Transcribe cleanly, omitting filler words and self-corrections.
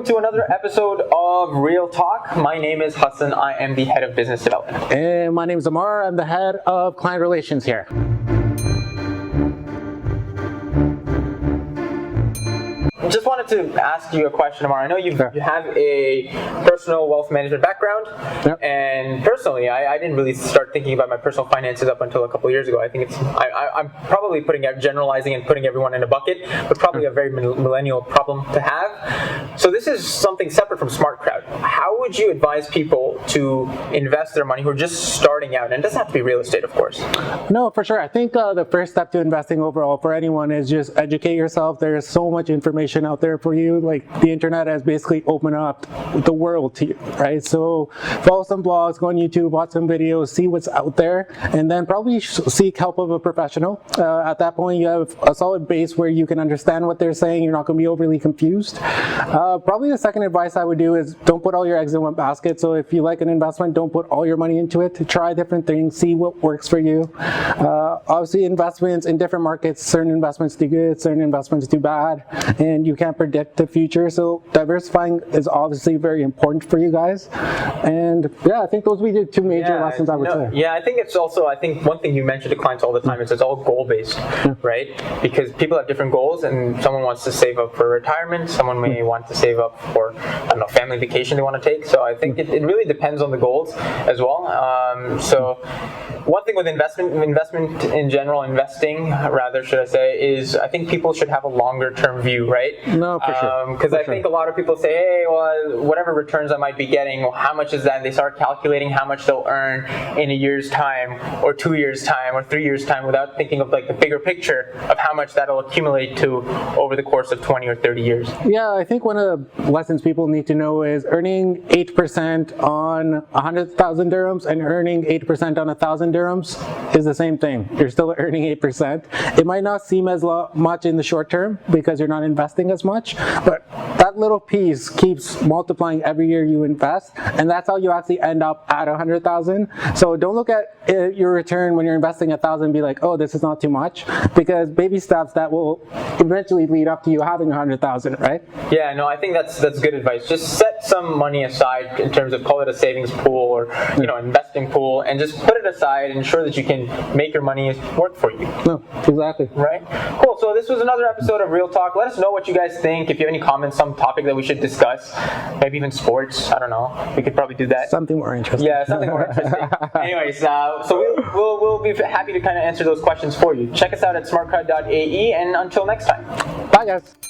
to another episode of Real Talk. My name is Hassan. I am the head of business development. And my name is Ammar. I'm the head of client relations here. Just wanted to ask you a question, Ammar. I know you have a personal wealth management background, and personally, I didn't really start thinking about my personal finances up until a couple of years ago. I think I'm probably generalizing and putting everyone in a bucket, but probably a very millennial problem to have. So this is something separate from SmartCrowd. How would you advise people to invest their money who are just starting out? And it doesn't have to be real estate, of course. No, for sure. I think the first step to investing overall for anyone is just educate yourself. There's so much information out there for you. Like, the internet has basically opened up the world to you, right? So follow some blogs, go on YouTube, watch some videos, see what's out there, and then probably seek help of a professional. At that point, you have a solid base where you can understand what they're saying. You're not going to be overly confused. Probably the second advice I would do is don't put all your eggs in one basket. So if you like an investment, don't put all your money into it. Try different things, see what works for you. Obviously, investments in different markets, certain investments do good, certain investments do bad, and you can't predict the future. So diversifying is obviously very important for you guys. And yeah, I think those would be the two major lessons I would say. Yeah, I think it's also, one thing you mention to clients all the time is it's all goal-based, right? Because people have different goals, and someone wants to save up for retirement, someone may want to save up for, family vacation they want to take. So I think it really depends on the goals as well. So one thing with investment in general, investing rather, should I say, is I think people should have a longer term view, right? No, for sure. Because I think a lot of people say, hey, well, whatever returns I might be getting, well, how much is that? And they start calculating how much they'll earn in a year's time, or 2 years' time, or 3 years' time, without thinking of the bigger picture of how much that'll accumulate to over the course of 20 or 30 years. Yeah, I think one of the lessons people need to know is earning 8% on 100,000 dirhams and earning 8% on 1,000 dirhams is the same thing. You're still earning 8%. It might not seem as much in the short term because you're not investing as much, but that little piece keeps multiplying every year you invest, and that's how you actually end up at 100,000. So don't look at your return when you're investing 1,000 and be like, oh, this is not too much, because baby steps that will eventually lead up to you having 100,000, right? Yeah, no, I think that's good advice. Just set some money aside in terms of, call it a savings pool or investing pool, and just put it aside and ensure that you can make your money work for you. No, exactly. Right? Cool. So this was another episode of Real Talk. Let us know what you guys think. If you have any comments, some topic that we should discuss, maybe even sports. I don't know. We could probably do that. Something more interesting. Yeah, something more interesting. Anyways, so we'll be happy to kind of answer those questions for you. Check us out at SmartCrowd.ae, and until next time. Bye, guys.